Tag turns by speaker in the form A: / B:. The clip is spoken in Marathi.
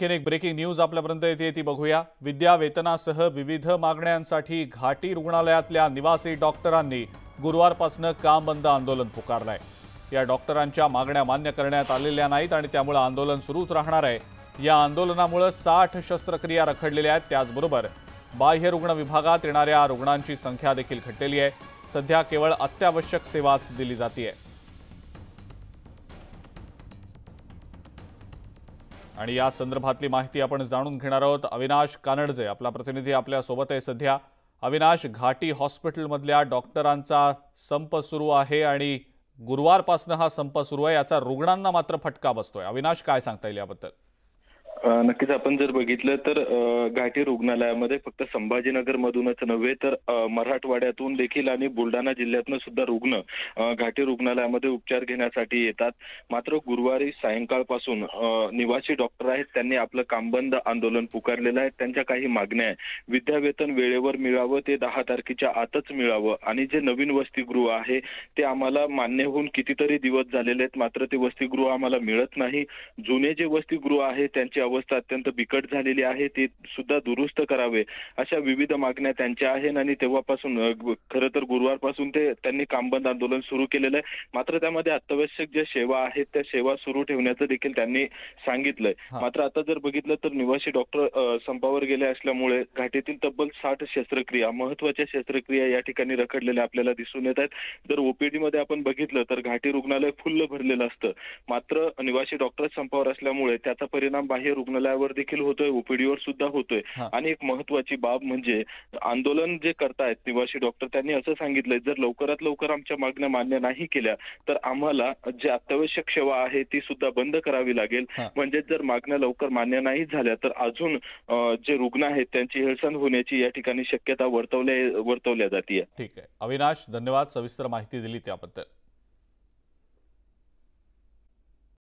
A: आणखीन एक ब्रेकिंग न्यूज आपल्यापर्यंत येते ती बघूया। विद्या वेतनासह विविध मागण्यांसाठी घाटी रुग्णालयातल्या निवासी डॉक्टरांनी गुरुवारपासून काम बंद आंदोलन पुकारलंय। या डॉक्टरांच्या मागण्या मान्य करण्यात आलेल्या नाहीत आणि त्यामुळे आंदोलन सुरूच राहणार आहे। या आंदोलनामुळे 60 शस्त्रक्रिया रखडलेल्या आहेत। त्याचबरोबर बाह्य रुग्ण विभागात येणाऱ्या रुग्णांची संख्या देखील घटलेली आहे। सध्या केवळ अत्यावश्यक सेवाच दिली जाते आणि या संदर्भातली माहिती आपण जाणून घेणार आहोत। अविनाश कानडजे आपला प्रतिनिधी आपल्या सोबत आहे सध्या। अविनाश, घाटी हॉस्पिटलमधल्या डॉक्टरांचा संप सुरू आहे आणि गुरुवारपासून हा संप सुरू आहे, याचा रुग्णांना मात्र फटका बसतोय। अविनाश, काय सांगता येईल याबद्दल?
B: नक्कीच आपण जर बघितलं तर घाटी रुग्णालयामध्ये फक्त संभाजीनगर मधूनच नव्हे तर मराठवाड्यातून देखील आणि बुलढाणा जिल्ह्यातून सुद्धा रुग्ण घाटी रुग्णालयामध्ये उपचार घेण्यासाठी येतात। मात्र गुरुवारी सायंकाळपासून निवासी डॉक्टर आहेत त्यांनी आपलं कामबंद आंदोलन पुकारलेलं आहे। त्यांच्या काही मागण्या आहेत। विद्यावेतन वेळेवर मिळावं, ते 10 तारखेच्या आतच मिळावं आणि जे नवीन वसतिगृह आहे ते आम्हाला मान्य होऊन कितीतरी दिवस झालेले आहेत, मात्र ते वसतिगृह आम्हाला मिळत नाही। जुने जे वसतिगृह आहे त्यांची अवस्था अत्यंत बिकट झालेली आहे, ते सुद्धा दुरुस्त करावे, अशा विविध मागण्या त्यांच्या आहेत आणि तेव्हापासून खरं तर गुरुवारपासून त्यांनी कामबंद आंदोलन सुरू केलेलं आहे। मात्र त्यामध्ये अत्यावश्यक ज्या सेवा आहेत त्या सेवा सुरू ठेवण्याचं देखील त्यांनी सांगितलंय। मात्र आता जर बघितलं तर निवासी डॉक्टर संपावर गेले असल्यामुळे घाटीतील तब्बल 60 शस्त्रक्रिया, महत्त्वाच्या शस्त्रक्रिया या ठिकाणी रखडलेल्या आपल्याला दिसून येत आहेत। जर ओपीडी मध्ये आपण बघितलं तर घाटी रुग्णालय फुल्ल भरलेलं असतं, मात्र निवासी डॉक्टर संपावर असल्यामुळे त्याचा परिणाम बाह्य रुग्णालयावर देखील होतोय, ओपीडीवर सुद्धा होतोय। आणि एक महत्त्वाची बाब म्हणजे आंदोलन जे करतायत निवासी डॉक्टर, त्यांनी असं सांगितलंय, जर लवकरात लवकर आमच्या मागण्या मान्य नाही केल्या तर आम्हाला जे अत्यावश्यक सेवा आहे ती सुद्धा बंद करावी लागेल। म्हणजे जर मागण्या लवकर मान्य नाही झाल्या तर अजून जे रुग्ण आहेत त्यांची हेळसांड होण्याची या ठिकाणी शक्यता वर्तवल्या जाते।
A: ठीक आहे अविनाश, धन्यवाद सविस्तर माहिती दिली त्याबद्दल।